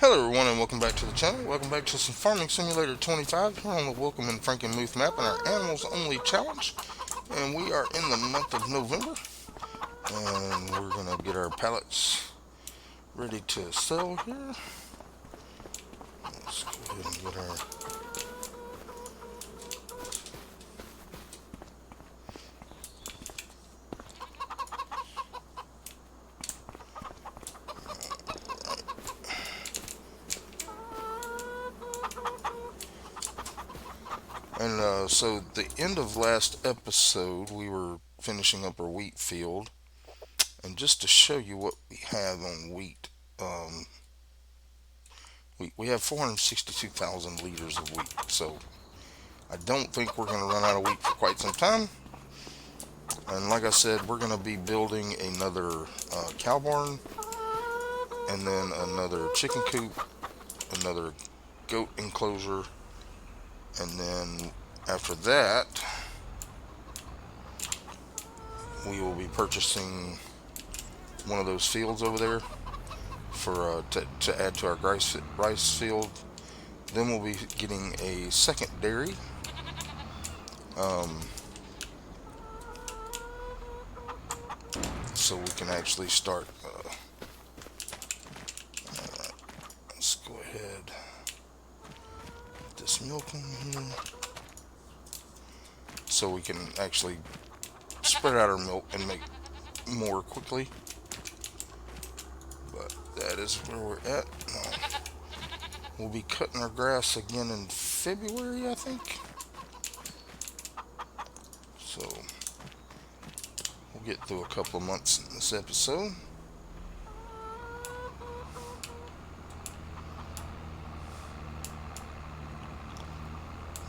Hello everyone and welcome back to the channel. Welcome back to some Farming Simulator 25 here on the Welcome and Frankenmuth map in our Animals Only Challenge. And we are in the month of November. And we're going to get our pallets ready to sell here. Let's go ahead and get our... So the end of last episode we were finishing up our wheat field. And just to show you what we have on wheat, we have 462,000 liters of wheat. So I don't think we're going to run out of wheat for quite some time. And like I said, we're going to be building another cow barn, and then another chicken coop, another goat enclosure, and then after that, we will be purchasing one of those fields over there for to add to our rice field. Then we'll be getting a second dairy. So we can actually start. Let's go ahead. Put this milk in here. So we can actually spread out our milk and make more quickly. But that is where we're at. We'll be cutting our grass again in February, I think. So we'll get through a couple of months in this episode.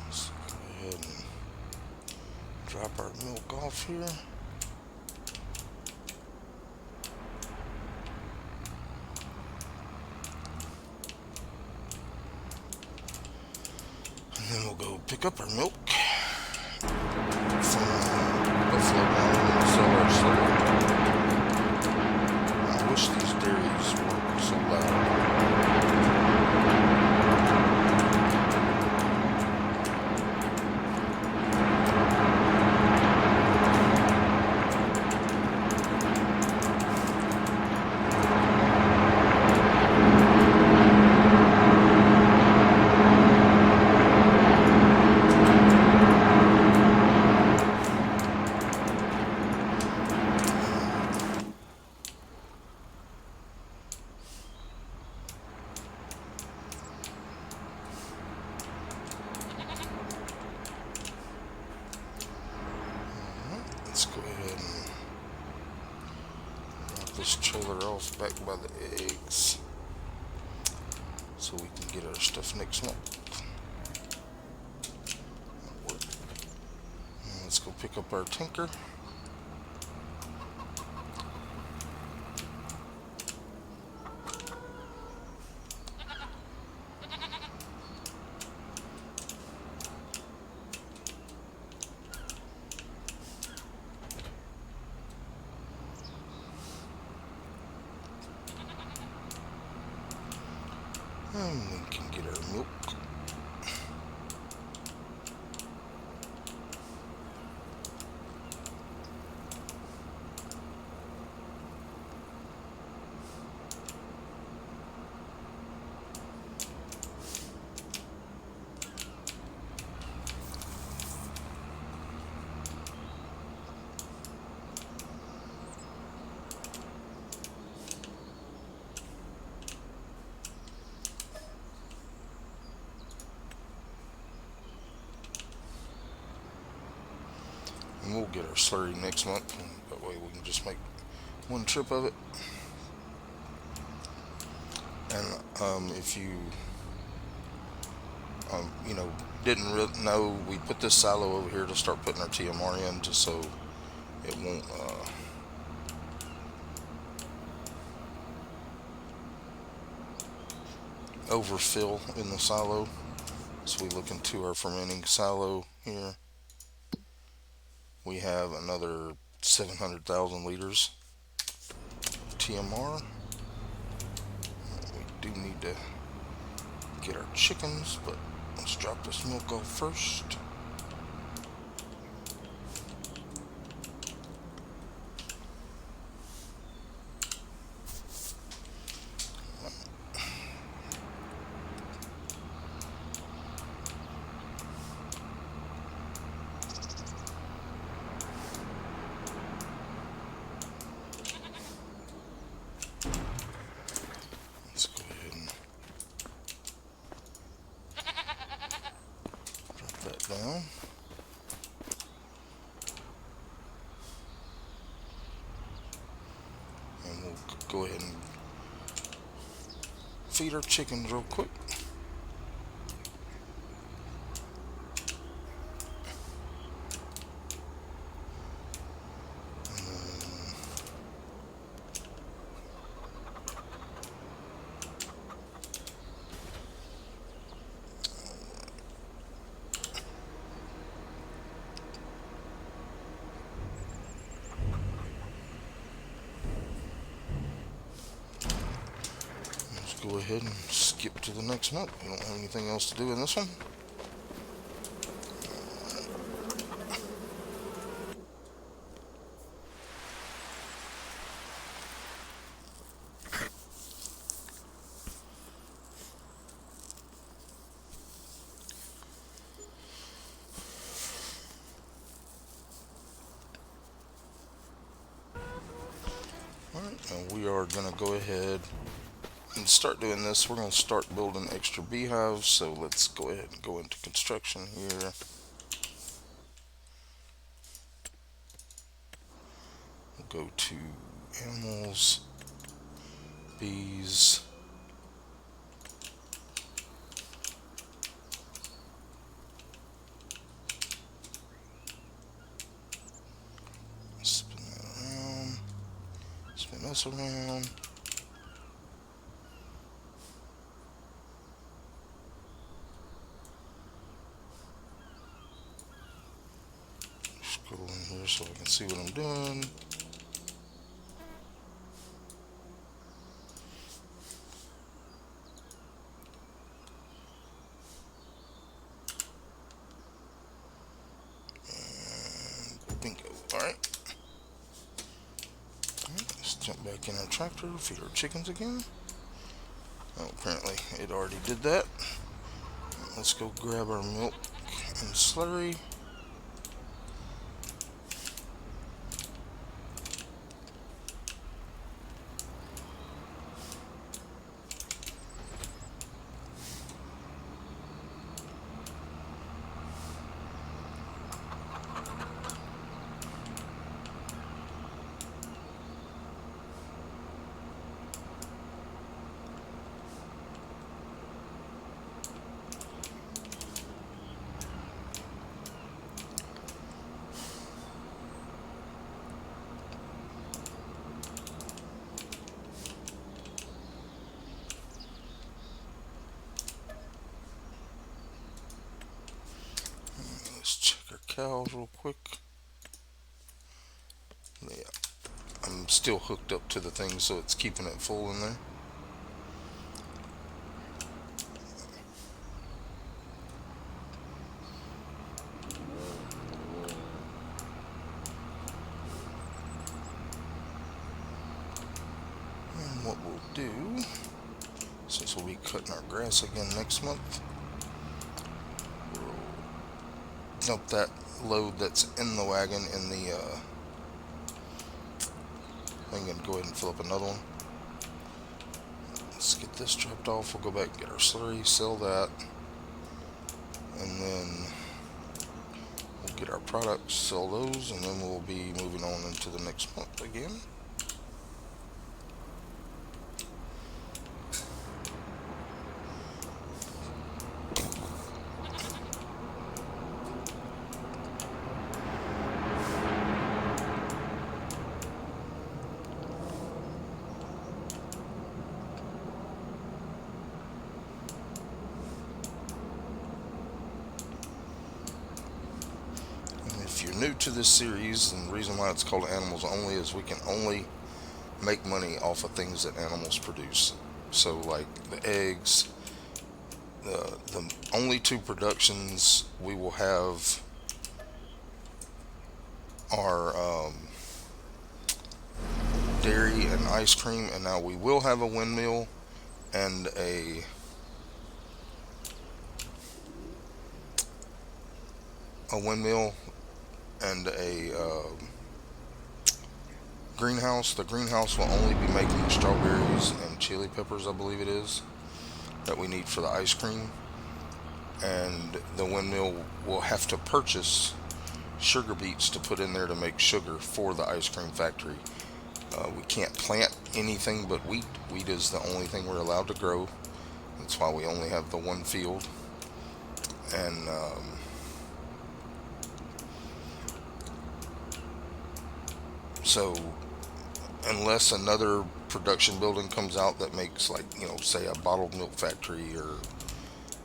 Let's go ahead and drop our milk off here. And then we'll go pick up our milk from Buffalo Mountain and sell our slurry. I wish these dairies weren't so loud. Let's go ahead and drop this trailer off back by the eggs so we can get our stuff next month. Let's go pick up our tinker. And we can get our milk. And we'll get our slurry next month, and that way we can just make one trip of it. And if you didn't really know, we put this silo over here to start putting our TMR in, just so it won't overfill in the silo. So we look into our fermenting silo here. We have another 700,000 liters of TMR. We do need to get our chickens, but let's drop this milk off first. Let's go ahead and drop that down. And we'll go ahead and feed our chickens real quick. Go ahead and skip to the next milk. We don't have anything else to do in this one. Alright, and we are going to go ahead and start doing this. We're going to start building extra beehives, so let's go ahead and go into construction here. We'll go to animals, bees, spin that around, spin this around. Scroll in here so I can see what I'm doing. And bingo. Alright. Let's jump back in our tractor, feed our chickens again. Oh, apparently it already did that. Let's go grab our milk and slurry. Cows real quick. Yeah, I'm still hooked up to the thing, so it's keeping it full in there. And what we'll do, since we'll be cutting our grass again next month, we'll dump that load that's in the wagon in the I'm going to go ahead and fill up another one. Let's get this dropped off. We'll go back and get our slurry, sell that, and then we'll get our products, sell those, and then we'll be moving on into the next month again. If you're new to this series, and the reason why it's called Animals Only is we can only make money off of things that animals produce. So like the eggs, The only two productions we will have are dairy and ice cream, and now we will have a windmill and a windmill and a greenhouse. The greenhouse will only be making strawberries and chili peppers, I believe it is, that we need for the ice cream. And the windmill will have to purchase sugar beets to put in there to make sugar for the ice cream factory. We can't plant anything but wheat. Wheat is the only thing we're allowed to grow. That's why we only have the one field. And so, unless another production building comes out that makes, like, say a bottled milk factory or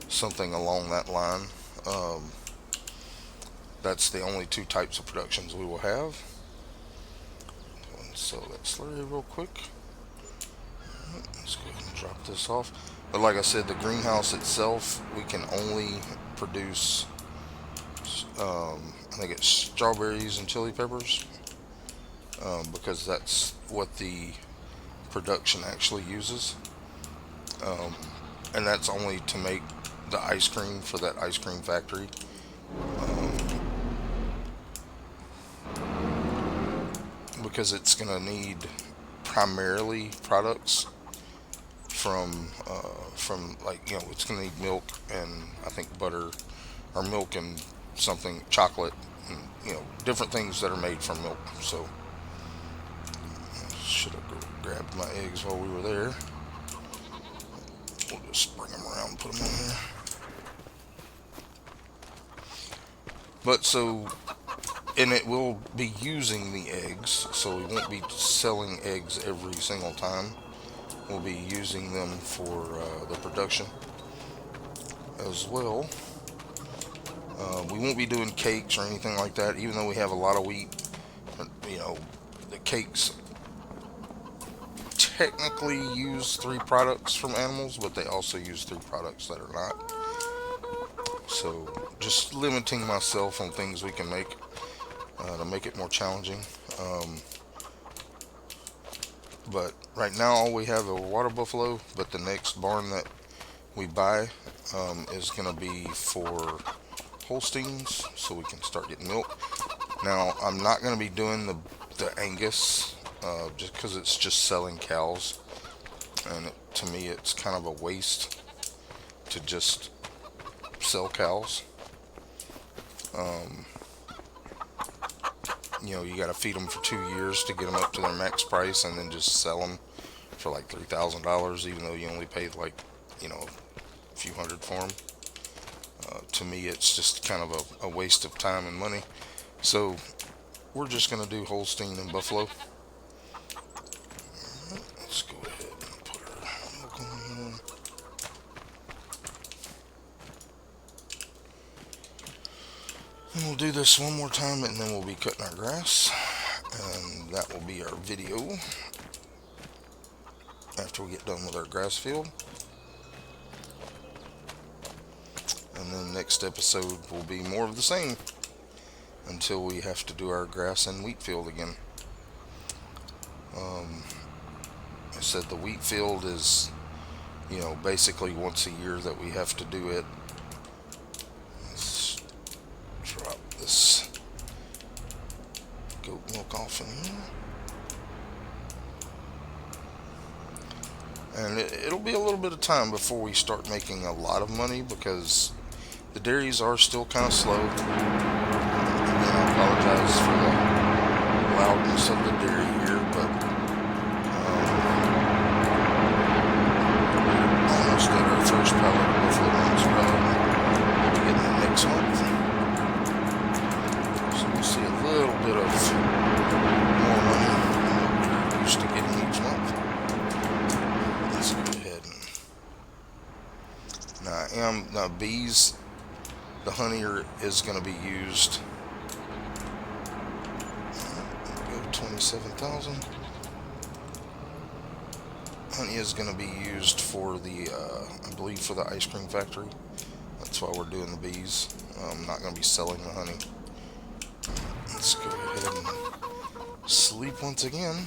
something along that line, that's the only two types of productions we will have. So that slurry real quick. Let's go ahead and drop this off. But like I said, the greenhouse itself, we can only produce, I think it's strawberries and chili peppers, because that's what the production actually uses. And that's only to make the ice cream for that ice cream factory. Because it's going to need primarily products from like, it's going to need milk and I think butter, or milk and something, chocolate, and different things that are made from milk. So should have grabbed my eggs while we were there. We'll just bring them around and put them in here. But so, and it will be using the eggs, so we won't be selling eggs every single time. We'll be using them for the production as well. We won't be doing cakes or anything like that, even though we have a lot of wheat. But, the cakes technically use 3 products from animals, but they also use 3 products that are not. So just limiting myself on things we can make to make it more challenging. But right now all we have are water buffalo, but the next barn that we buy is going to be for Holsteins, so we can start getting milk. Now I'm not going to be doing the Angus, just because it's just selling cows, and to me it's kind of a waste to just sell cows. You got to feed them for 2 years to get them up to their max price, and then just sell them for like $3,000, even though you only paid like a few hundred for them. To me, it's just kind of a waste of time and money. So we're just going to do Holstein and buffalo. Let's go ahead and put our milk on here. And we'll do this one more time, and then we'll be cutting our grass, and that will be our video after we get done with our grass field. And then next episode will be more of the same until we have to do our grass and wheat field again. I said the wheat field is, basically once a year that we have to do it. Let's drop this goat milk off in here. And it'll be a little bit of time before we start making a lot of money, because the dairies are still kind of slow. Again, I apologize for the loudness of the dairy here, but we're almost at our first pallet of buffalo runs we'll be getting the next month. So we'll see a little bit of more money than what we're used to getting each month. Let's go ahead and now bees. The honey is going to be used. Go 27,000. Honey is going to be used for the, I believe, for the ice cream factory. That's why we're doing the bees. I'm not going to be selling the honey. Let's go ahead and sleep once again.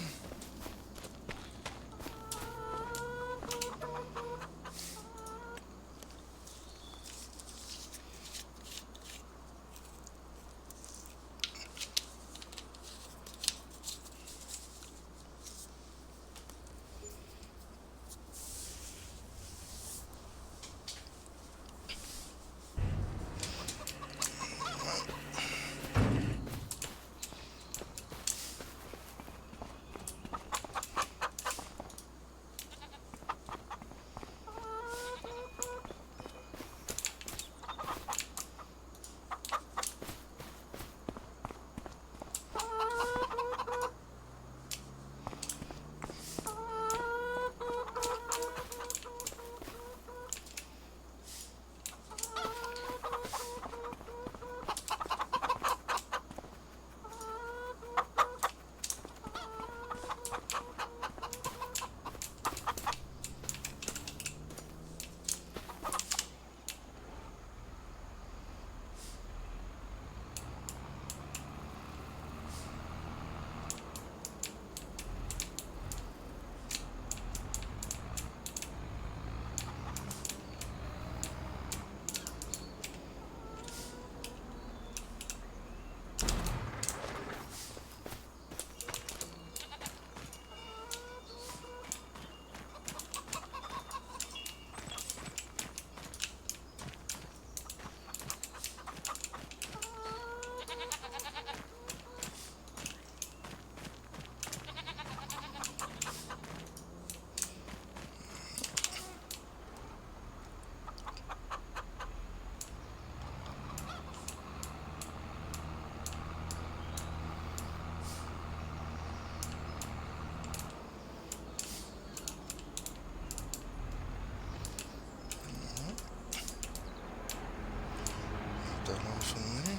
That off in there.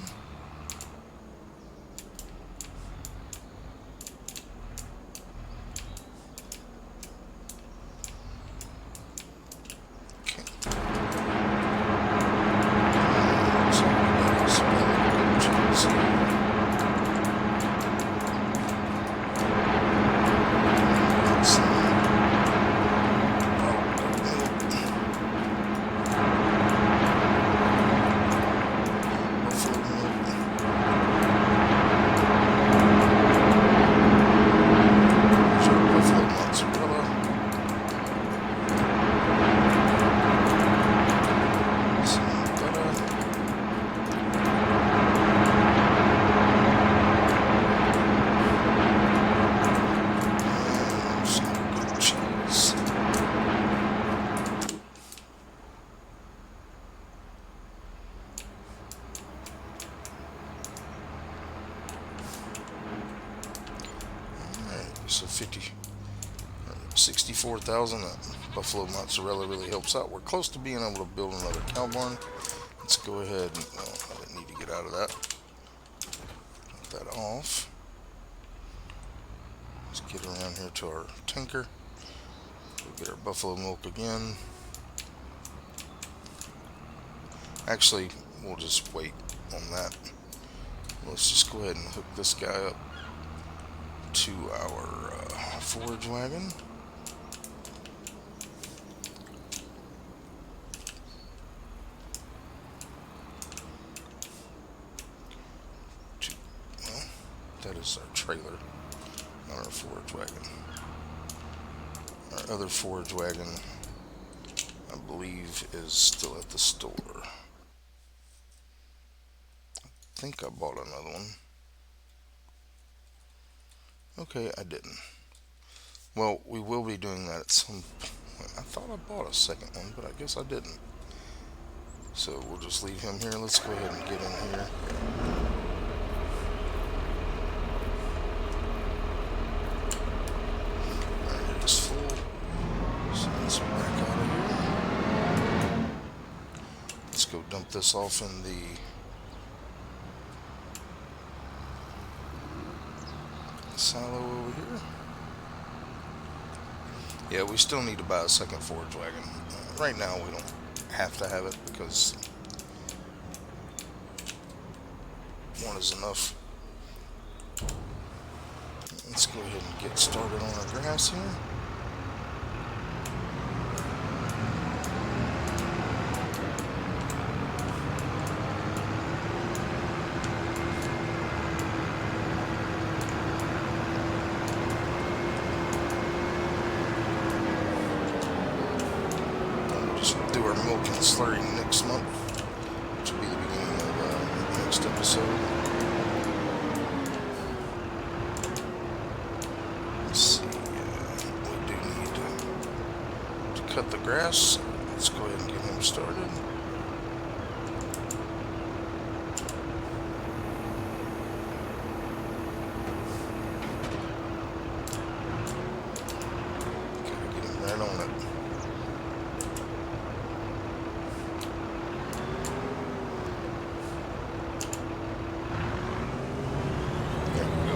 So 64,000. Buffalo mozzarella really helps out. We're close to being able to build another cow barn. Let's go ahead and, well, I didn't need to get out of that. Take that off. Let's get around here to our tanker. We'll get our buffalo milk again. Actually, we'll just wait on that. Let's just go ahead and hook this guy up to our forage wagon. Well, that is our trailer, not our forage wagon. Our other forage wagon, I believe, is still at the store. I think I bought another one. Okay, I didn't. Well, we will be doing that at some point. I thought I bought a second one, but I guess I didn't. So we'll just leave him here. Let's go ahead and get in here. Alright, it is full. So let's back out of here. Let's go dump this off in the silo over here. Yeah, we still need to buy a second forage wagon. right now we don't have to have it because one is enough. Let's go ahead and get started on our grass here. We'll just do our milk and slurry next month, which will be the beginning of the next episode. Let's see, we do need to cut the grass. Let's go ahead and get him started. Gotta get him right on it. There we go.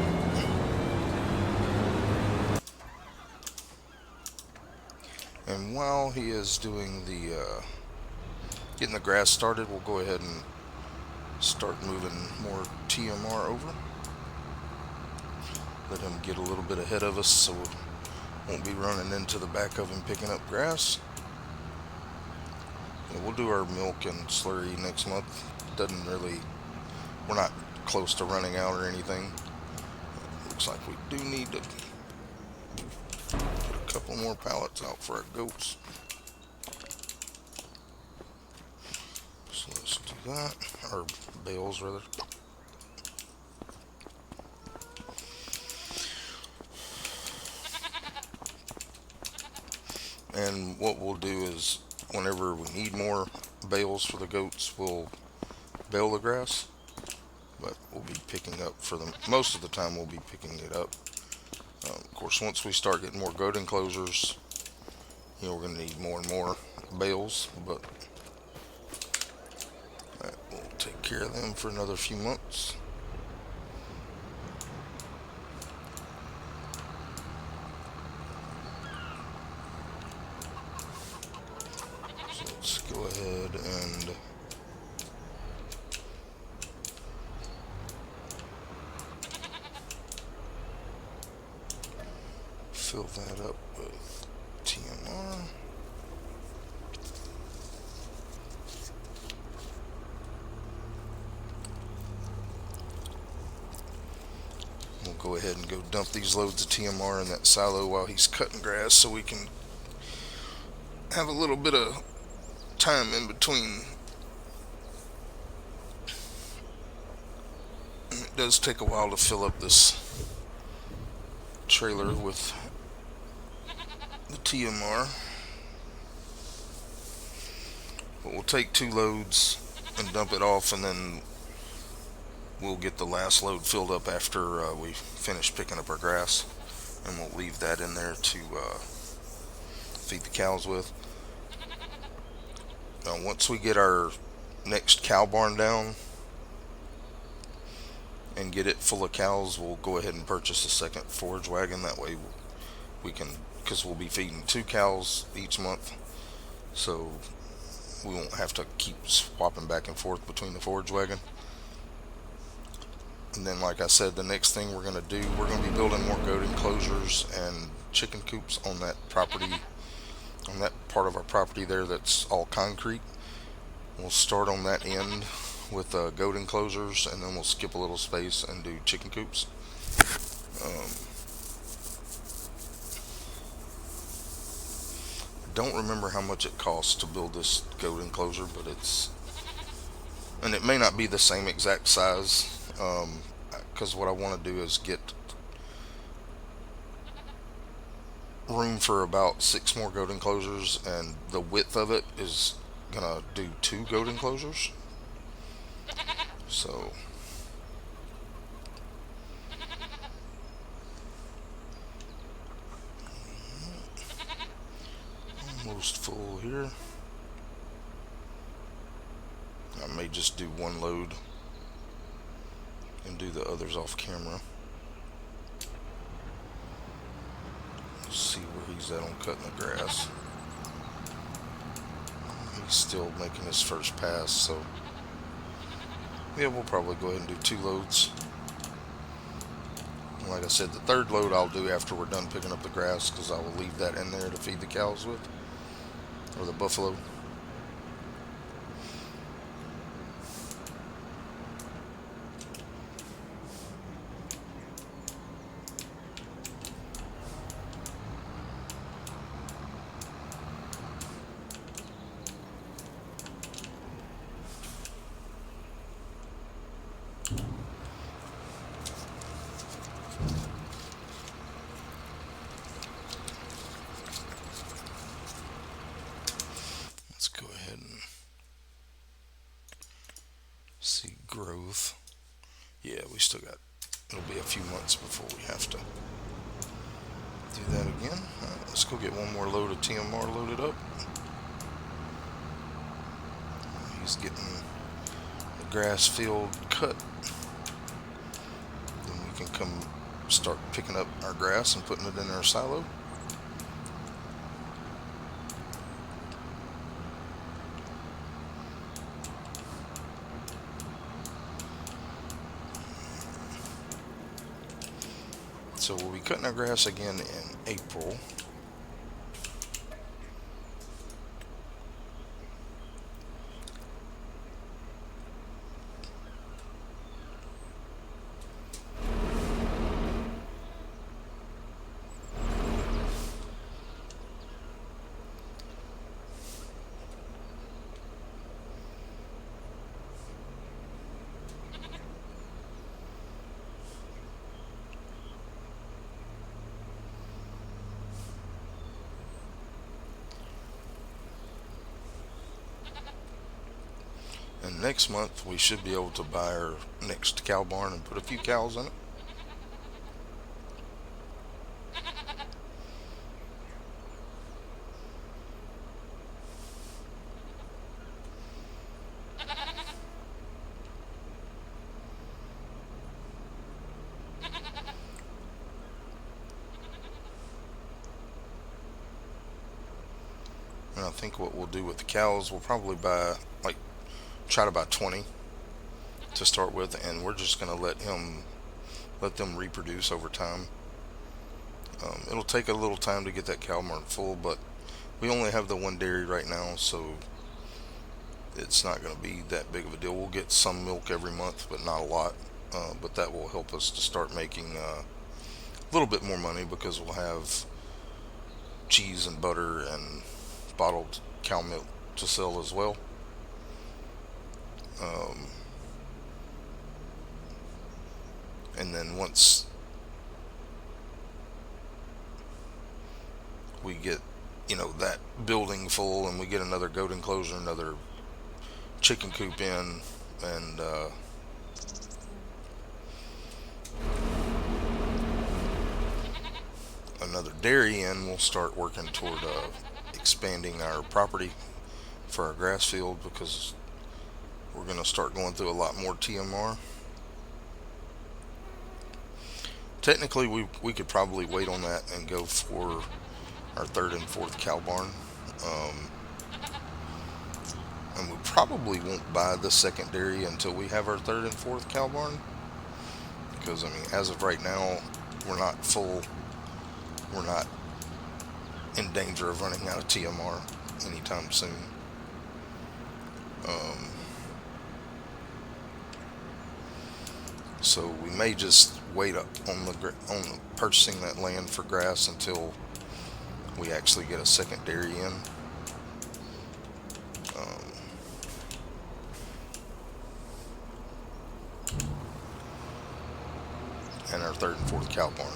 And while he is doing the getting the grass started, we'll go ahead and start moving more TMR over. Let him get a little bit ahead of us so we won't be running into the back of him picking up grass. And we'll do our milk and slurry next month. Doesn't really, we're not close to running out or anything. Looks like we do need to put a couple more pallets out for our goats. So let's do that, or bales rather. And what we'll do is whenever we need more bales for the goats, we'll bale the grass, but we'll be picking up for them. Most of the time we'll be picking it up. Of course, once we start getting more goat enclosures, we're going to need more and more bales, but we'll take care of them for another few months. So let's go ahead and fill that up with TMR. We'll go ahead and go dump these loads of TMR in that silo while he's cutting grass so we can have a little bit of time in between. It does take a while to fill up this trailer with the TMR, but we'll take 2 loads and dump it off, and then we'll get the last load filled up after we finish picking up our grass, and we'll leave that in there to feed the cows with. Now, once we get our next cow barn down and get it full of cows, we'll go ahead and purchase a second forage wagon. That way we can, because we'll be feeding 2 cows each month, so we won't have to keep swapping back and forth between the forage wagon. And then, like I said, the next thing we're going to do, we're going to be building more goat enclosures and chicken coops on that property, on that part of our property there that's all concrete. We'll start on that end with goat enclosures, and then we'll skip a little space and do chicken coops. Don't remember how much it costs to build this goat enclosure, but and it may not be the same exact size, because what I want to do is get room for about 6 more goat enclosures, and the width of it is gonna do 2 goat enclosures. So almost full here. I may just do 1 load and do the others off camera. Let's see where he's at on cutting the grass. He's still making his first pass, so yeah, we'll probably go ahead and do 2 loads. Like I said, the third load I'll do after we're done picking up the grass, because I will leave that in there to feed the cows with, or the buffalo. Let's go ahead and see growth. Yeah, we still got, it'll be a few months before we have to do that again. Alright, let's go get one more load of TMR loaded up. He's getting the grass field cut. Then we can come start picking up our grass and putting it in our silo. So we'll be cutting our grass again in April. And next month we should be able to buy our next cow barn and put a few cows in it. And I think what we'll do with the cows, we'll probably buy, like, try to buy 20 to start with, and we're just gonna let them reproduce over time. It'll take a little time to get that cow barn full, but we only have the one dairy right now, so it's not going to be that big of a deal. We'll get some milk every month, but not a lot. But that will help us to start making a little bit more money, because we'll have cheese and butter and bottled cow milk to sell as well. Um, and then once we get, that building full, and we get another goat enclosure, another chicken coop in, and another dairy in, we'll start working toward expanding our property for our grass field, because we're going to start going through a lot more TMR. Technically, we could probably wait on that and go for our third and fourth cow barn. Um, and we probably won't buy the second dairy until we have our third and fourth cow barn. Because, as of right now, we're not full. We're not in danger of running out of TMR anytime soon. So we may just wait up on the purchasing that land for grass until we actually get a second dairy in. And our third and fourth cow barn.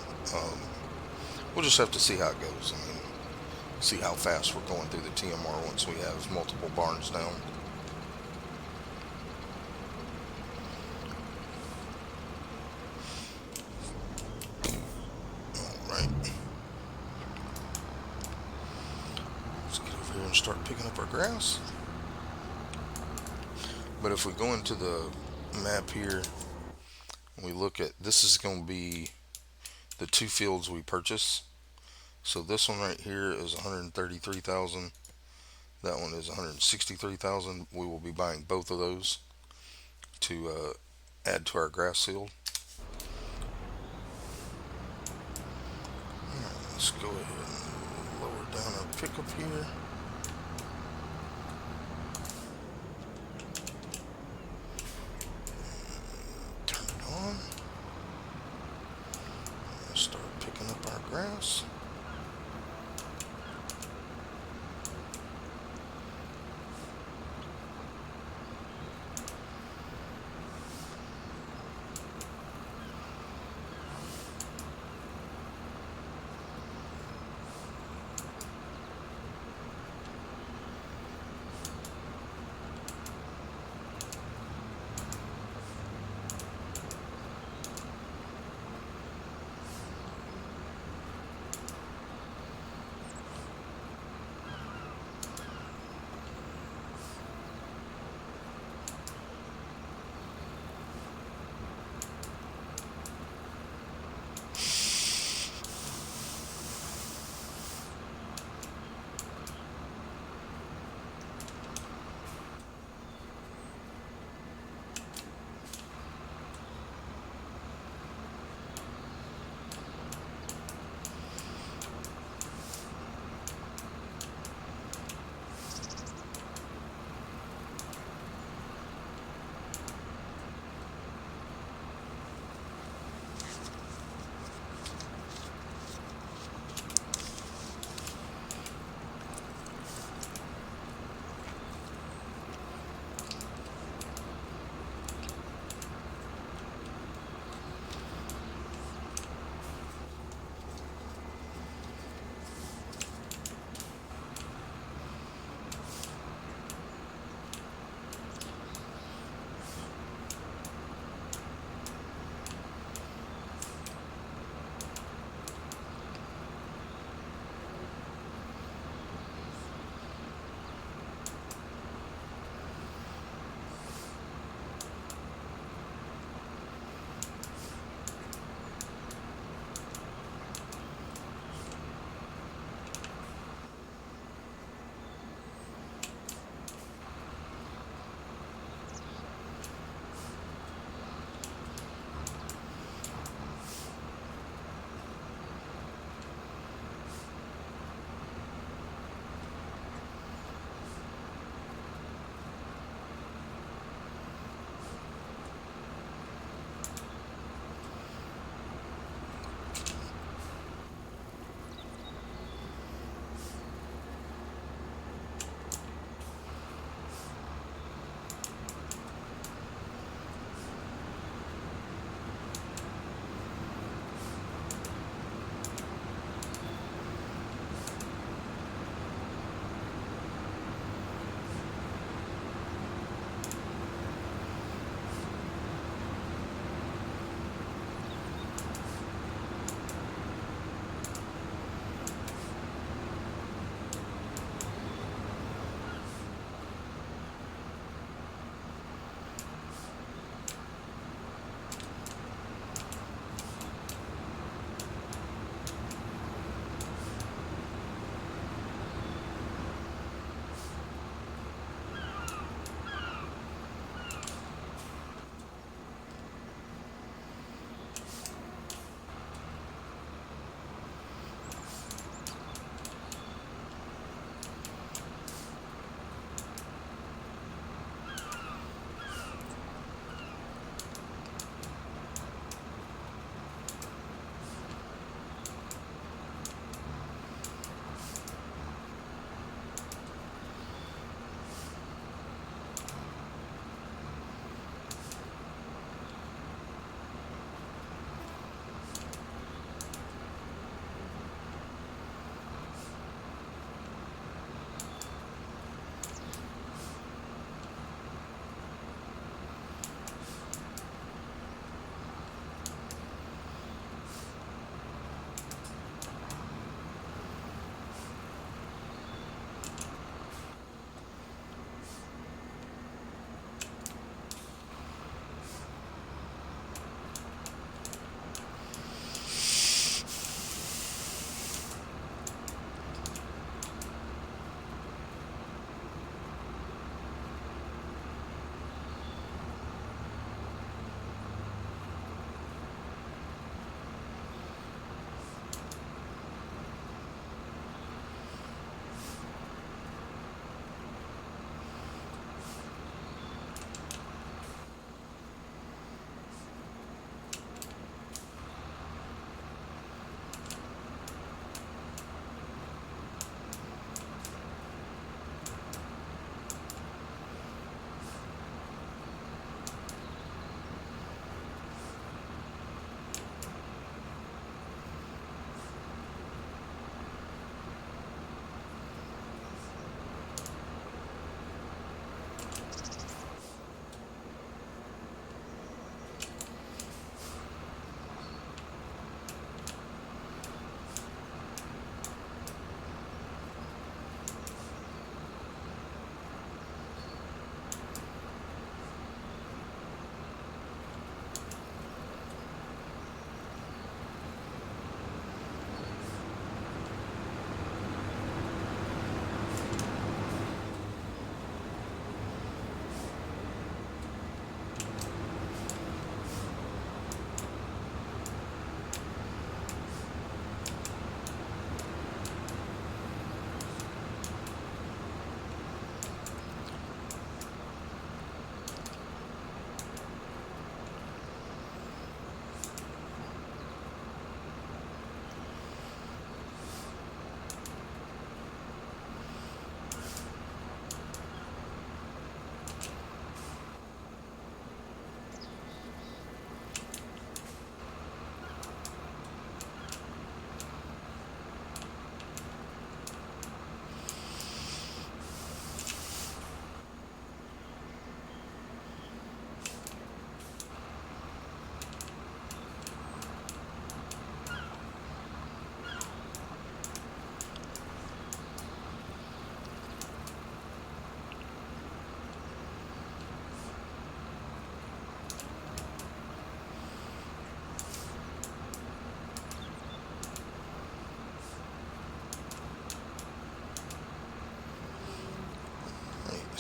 We'll just have to see how it goes. See how fast we're going through the TMR once we have multiple barns down. Alright. Let's get over here and start picking up our grass. But if we go into the map here, we look at, this is going to be the 2 fields we purchase. So this one right here is 133,000. That one is 163,000. We will be buying both of those to add to our grass field. Let's go ahead and lower down our pickup here. Turn it on. Start picking up our grass.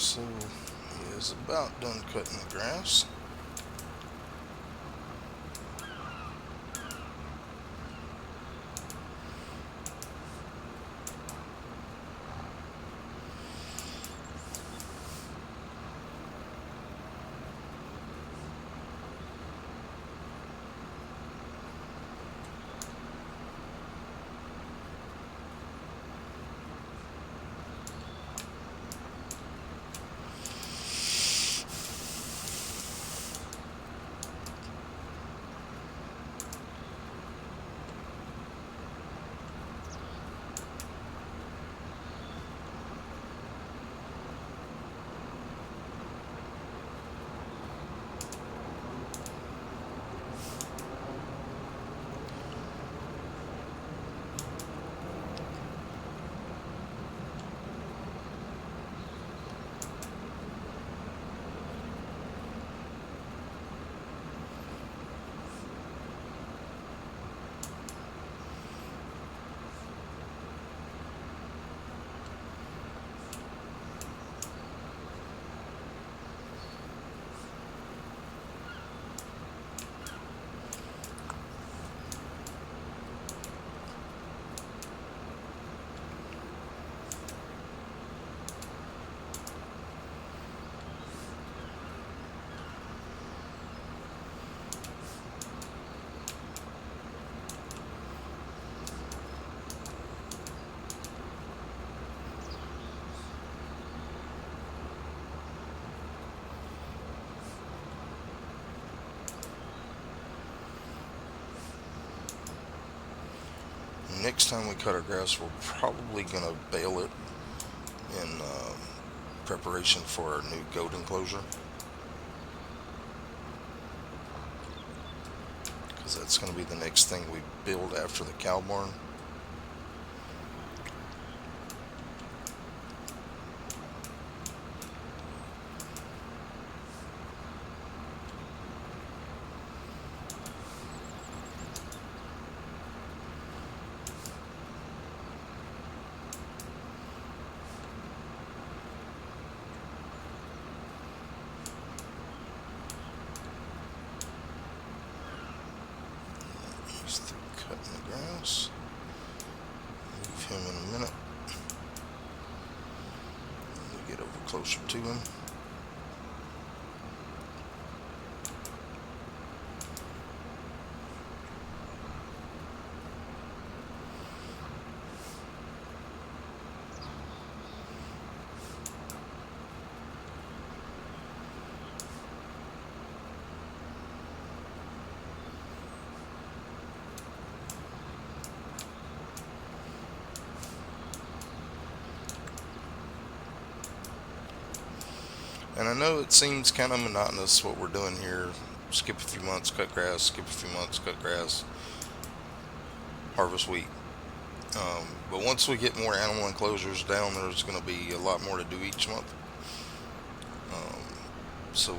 So he is about done cutting the grass. Next time we cut our grass, we're probably going to bale it in preparation for our new goat enclosure, because that's going to be the next thing we build after the cow barn. He's through cutting the grass. Leave him in a minute. We'll get over closer to him. And I know it seems kind of monotonous what we're doing here. Skip a few months, cut grass, skip a few months, cut grass, harvest wheat. But once we get more animal enclosures down, there's going to be a lot more to do each month. So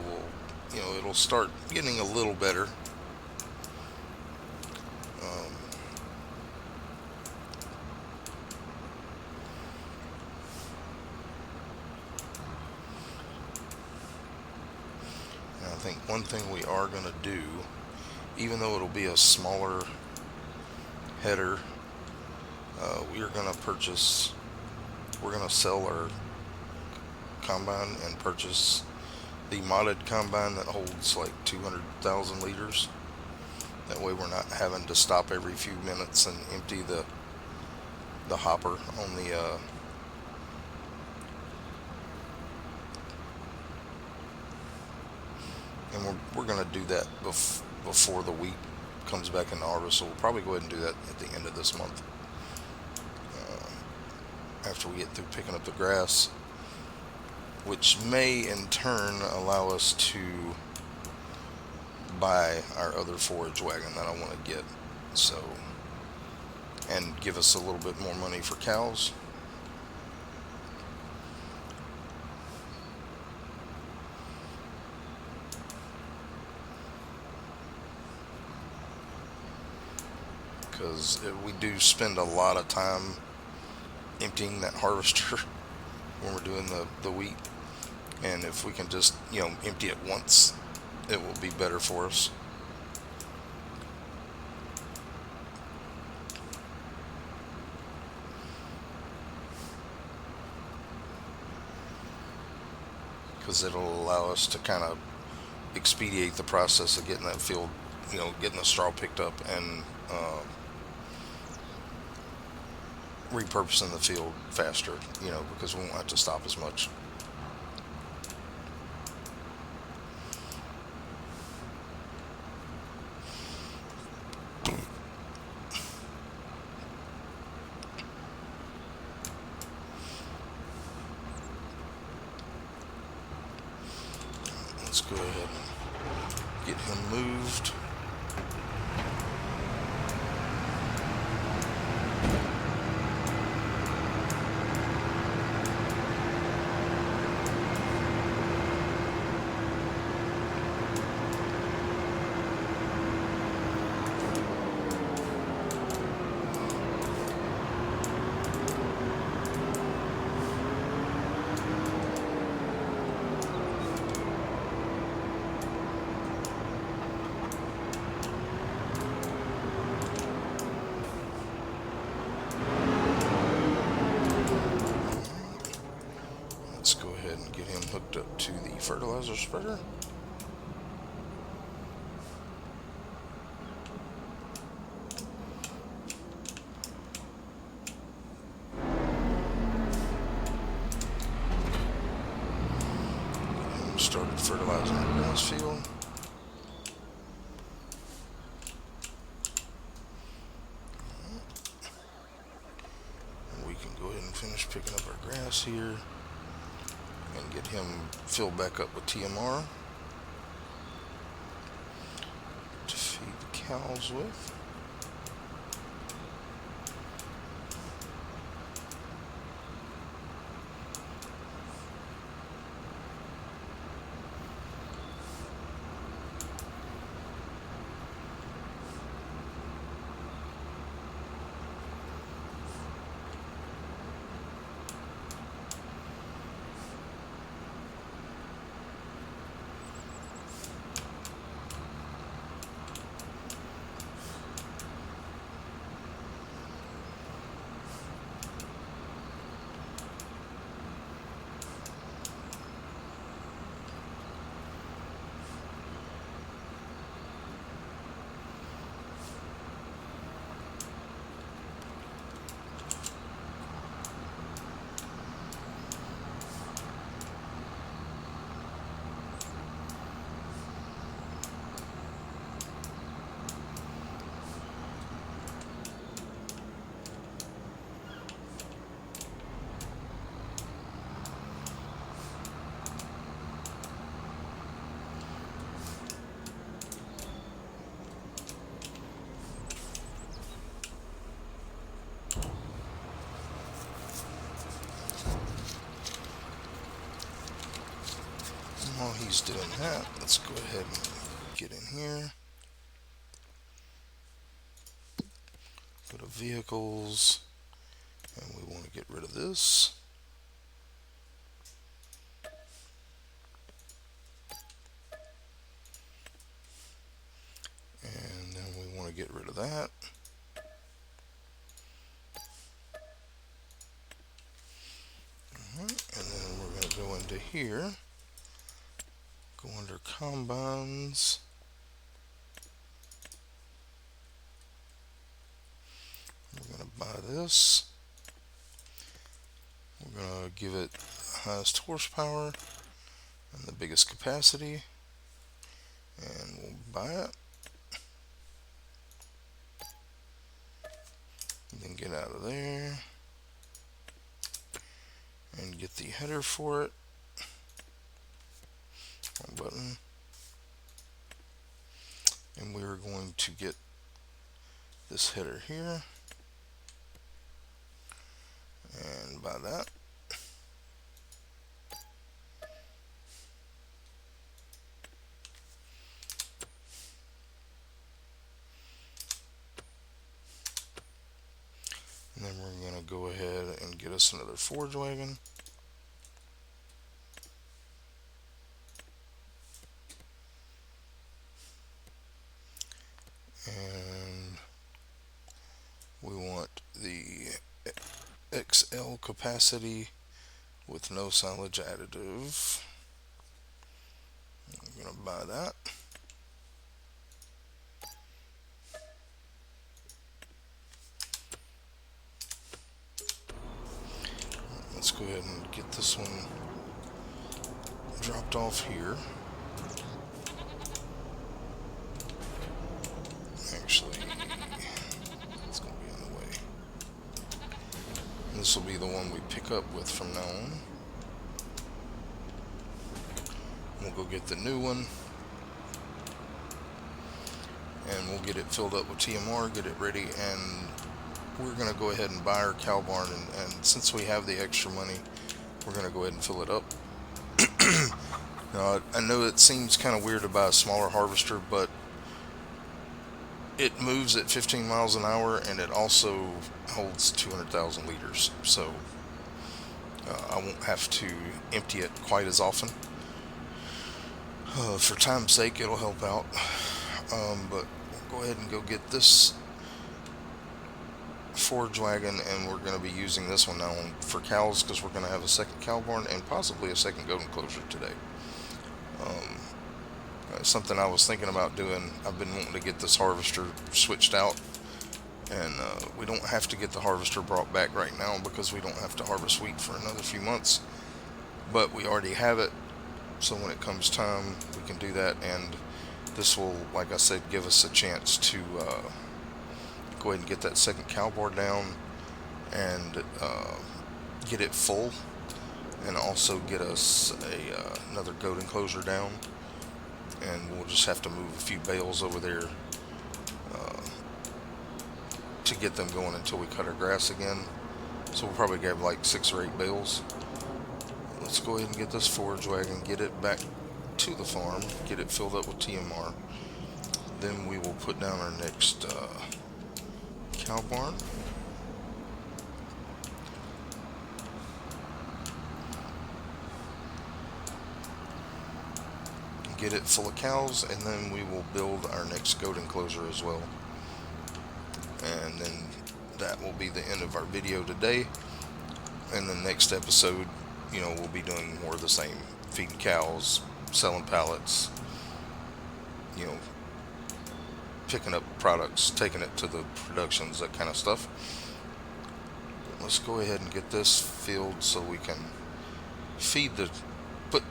it'll start getting a little better. And I think one thing we are going to do, even though it'll be a smaller header, we're going to sell our combine and purchase the modded combine that holds like 200,000 liters. That way we're not having to stop every few minutes and empty the hopper on the and we're going to do that before the wheat comes back in the harvest. So we'll probably go ahead and do that at the end of this month, after we get through picking up the grass, which may in turn allow us to buy our other forage wagon that I want to get, so, and give us a little bit more money for cows. Because we do spend a lot of time emptying that harvester when we're doing the wheat. And if we can just, empty it once, it will be better for us. Because it'll allow us to kind of expedite the process of getting that field, getting the straw picked up and repurposing the field faster, because we won't have to stop as much. Let's go ahead and get him moved. Let's go ahead and get him hooked up to the fertilizer spreader. Get him started fertilizing the grass field. We can go ahead and finish picking up our grass here and get him filled back up with TMR to feed the cows with. While he's doing that, let's go ahead and get in here. Go to vehicles, and we want to get rid of this. And then we want to get rid of that. And then we're going to go into here, go under combines. We're going to buy this. We're going to give it the highest horsepower and the biggest capacity, and we'll buy it. And then get out of there and get the header for it. Wrong button. And we're going to get this header here and buy that. And then we're going to go ahead and get us another forage wagon. capacity with no silage additive. I'm going to buy that. Let's go ahead and get this one dropped off here. Actually, it's going to be in the way. This will be the one we pick up with from now on. We'll go get the new one, and we'll get it filled up with TMR, get it ready, and we're going to go ahead and buy our cow barn, and since we have the extra money, we're going to go ahead and fill it up. Now, I know it seems kind of weird to buy a smaller harvester, but it moves at 15 miles an hour, and it also holds 200,000 liters, so I won't have to empty it quite as often. For time's sake, it'll help out, but we'll go ahead and go get this forage wagon, and we're going to be using this one now for cows, because we're going to have a second cow barn and possibly a second goat enclosure today. Something I was thinking about doing. I've been wanting to get this harvester switched out, and we don't have to get the harvester brought back right now because we don't have to harvest wheat for another few months, but we already have it, so when it comes time we can do that, and this will, like I said, give us a chance to go ahead and get that second cow barn down and get it full, and also get us another goat enclosure down, and we'll just have to move a few bales over there to get them going until we cut our grass again. So we'll probably have like 6 or 8 bales. Let's go ahead and get this forage wagon, get it back to the farm, get it filled up with TMR. Then we will put down our next cow barn. Get it full of cows, and then we will build our next goat enclosure as well. And then that will be the end of our video today. And the next episode, we'll be doing more of the same, feeding cows, selling pallets, picking up products, taking it to the productions, that kind of stuff. Let's go ahead and get this filled so we can put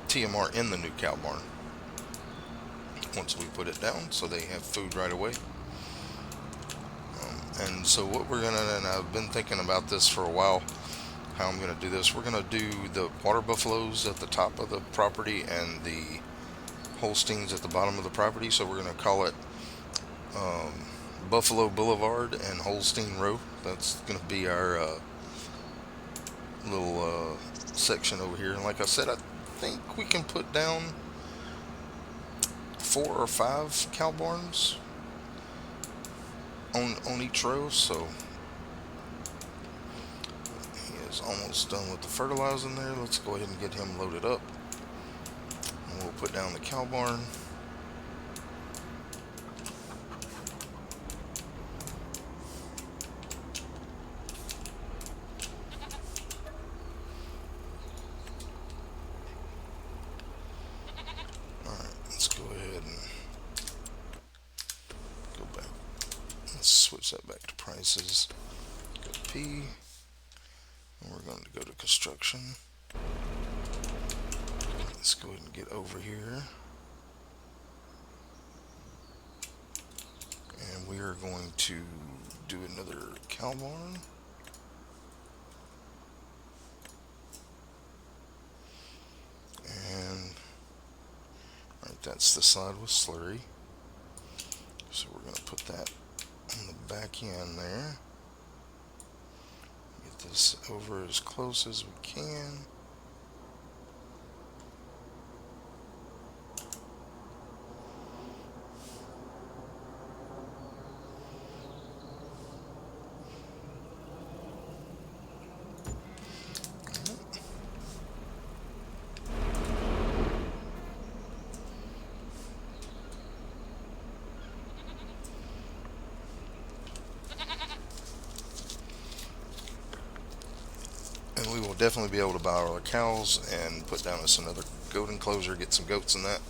TMR in the new cow barn once we put it down, so they have food right away. And so what we're gonna, and I've been thinking about this for a while, how I'm gonna do this. We're gonna do the water buffaloes at the top of the property and the Holsteins at the bottom of the property. So we're gonna call it Buffalo Boulevard and Holstein Row. That's gonna be our little section over here. And like I said, I think we can put down 4 or 5 cow barns on each row. So he is almost done with the fertilizing there. Let's go ahead and get him loaded up, and we'll put down the cow barn. Switch that back to prices. Go to P, and we're going to go to construction. Let's go ahead and get over here, and we are going to do another cow barn. And right, that's the side with slurry, so we're going to put that on the back end there. Get this over as close as we can. we will definitely be able to buy all our cows and put down us another goat enclosure, get some goats in that.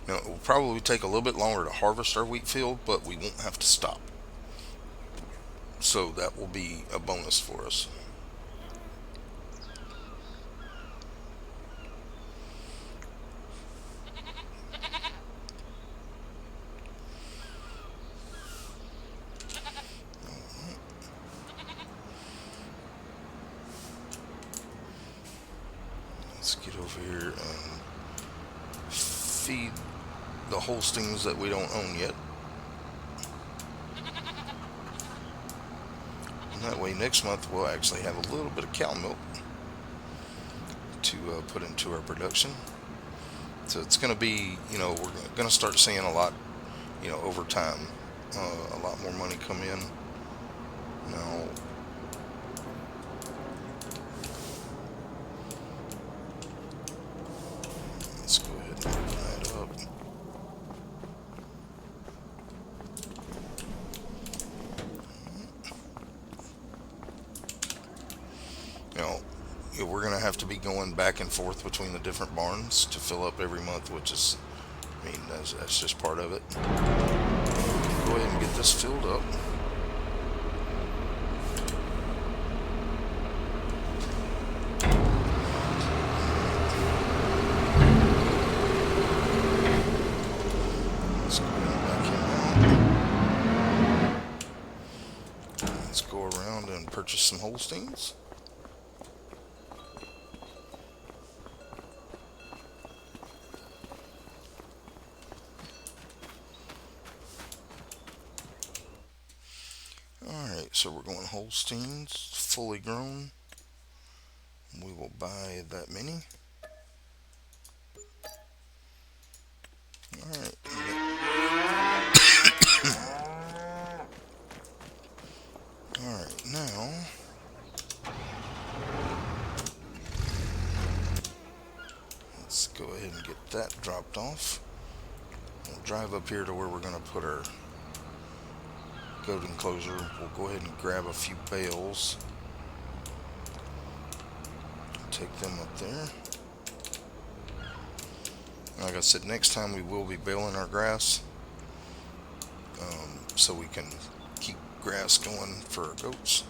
Now, it will probably take a little bit longer to harvest our wheat field, but we won't have to stop. So that will be a bonus for us. Let's get over here and feed the Holsteins that we don't own yet. And that way next month we'll actually have a little bit of cow milk to put into our production. So it's going to be, we're going to start seeing a lot, over time, a lot more money come in. Now, let's go ahead and open that up. We're going to have to be going back and forth between the different barns to fill up every month, which is, that's just part of it. Go ahead and get this filled up. Let's go ahead and back him out. Let's go around and purchase some Holsteins. Alright, so we're going Holsteins, fully grown. We will buy that many. Alright. Alright, now let's go ahead and get that dropped off. We'll drive up here to where we're going to put our goat enclosure. We'll go ahead and grab a few bales, take them up there. Like I said, next time we will be baling our grass, so we can keep grass going for our goats.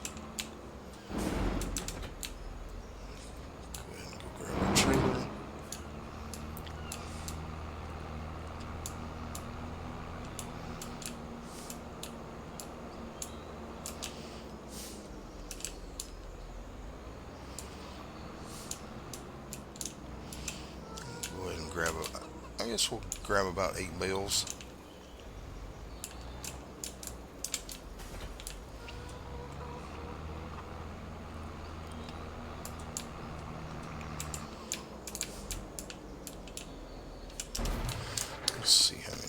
Go ahead and go grab our trailer. I guess we'll grab about 8 bales. Let's see how many.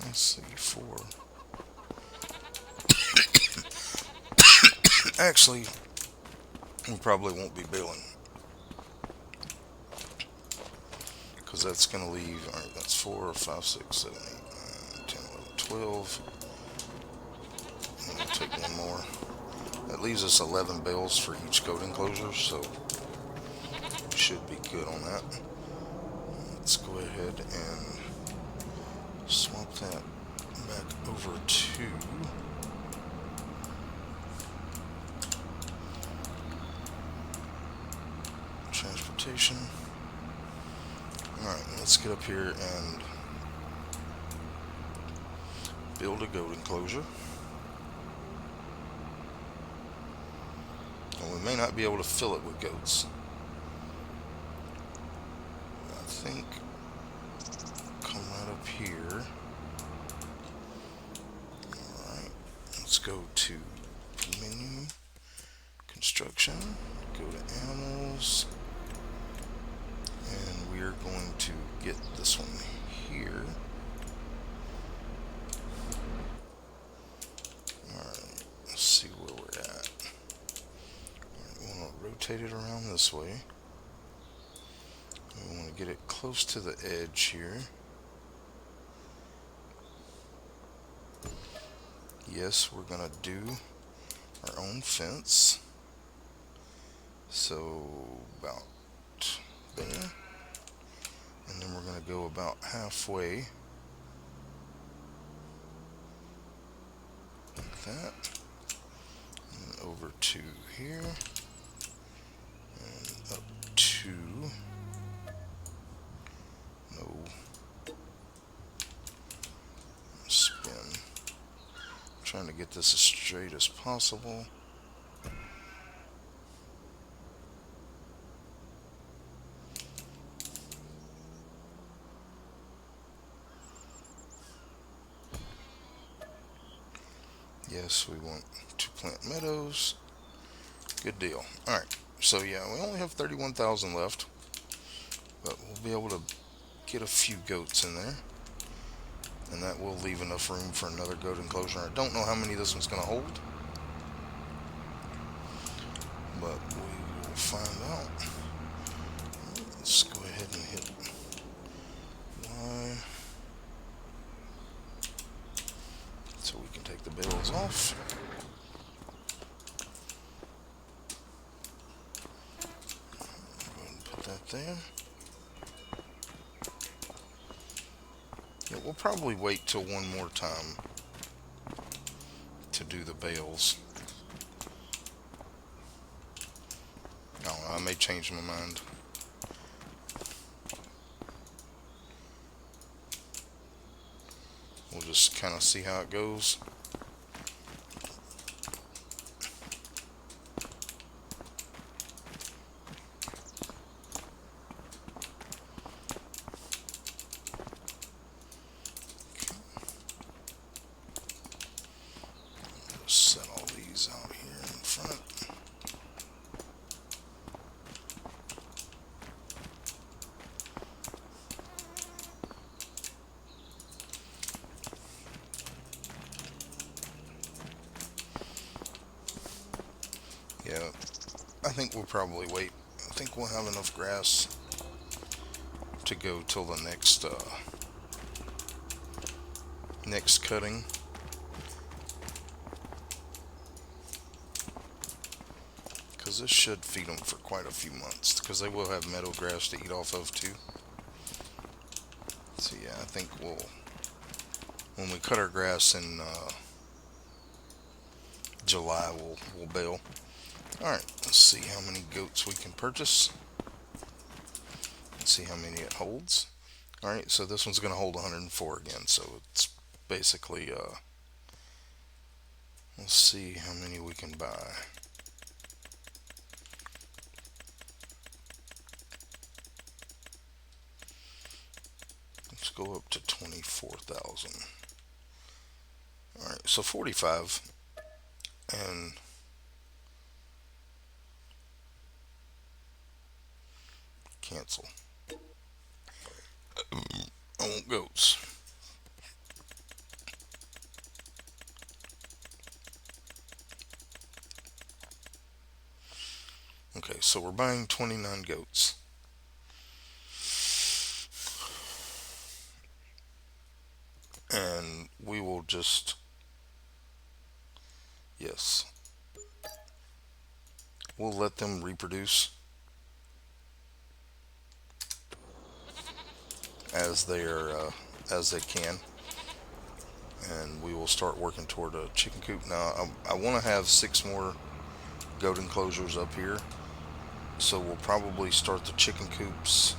Let's see, 4. Actually, we probably won't be baling, because that's going to leave, alright, that's 4, 5, 6, 7, 8, 9, 10, 11, 12. And we'll take one more. That leaves us 11 bales for each goat enclosure, so we should be good on that. Let's go ahead and swap that back over to rotation. Alright, let's get up here and build a goat enclosure. And we may not be able to fill it with goats. I think come right up here. Alright, let's go to menu, construction, go to animals, and we are going to get this one here. Alright, let's see where we're at. Alright, we want to rotate it around this way. We want to get it close to the edge here. Yes, we're going to do our own fence. So about there. And then we're going to go about halfway. Like that. And over to here. And up to... No. Spin. I'm trying to get this as straight as possible. Yes, we want to plant meadows. Good deal. Alright, so yeah, we only have 31,000 left. But we'll be able to get a few goats in there. And that will leave enough room for another goat enclosure. I don't know how many this one's going to hold. But we will find out. Let's go ahead and hit Y. So we can take the bales off. Go ahead and put that there. Yeah, we'll probably wait till one more time to do the bales. Oh, I may change my mind. We'll just kind of see how it goes. Set all these out here in front. Yeah, I think we'll probably wait. I think we'll have enough grass to go till the next cutting. Because this should feed them for quite a few months, because they will have meadow grass to eat off of too. So yeah, I think when we cut our grass in July, we'll bale. Alright, let's see how many goats we can purchase. Let's see how many it holds. Alright, so this one's going to hold 104 again, so it's basically, let's see how many we can buy. Let's go up to 24,000. Alright, so 45, and cancel. I want goats. Okay, so we're buying 29 goats. And we will just, yes, we'll let them reproduce as they can, and we will start working toward a chicken coop. Now I want to have 6 more goat enclosures up here, So we'll probably start the chicken coops.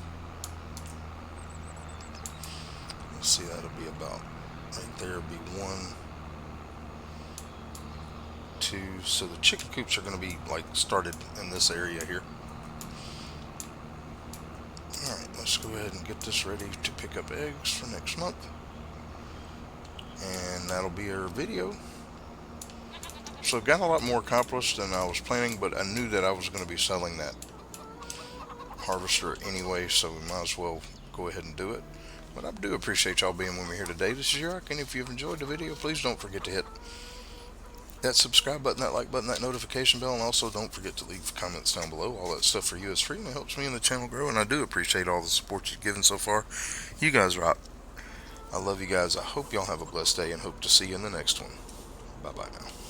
Let's see, that'll be about right there. Be one, two. So the chicken coops are going to be like started in this area here. Alright, let's go ahead and get this ready to pick up eggs for next month. And that'll be our video. So got a lot more accomplished than I was planning, but I knew that I was going to be selling that harvester anyway, so we might as well go ahead and do it. But I do appreciate y'all being with me here today. This is Yurok, and if you've enjoyed the video, please don't forget to hit that subscribe button, that like button, that notification bell, and also don't forget to leave comments down below. All that stuff for you is free, and it helps me and the channel grow, and I do appreciate all the support you've given so far. You guys rock. I love you guys. I hope y'all have a blessed day, and hope to see you in the next one. Bye-bye now.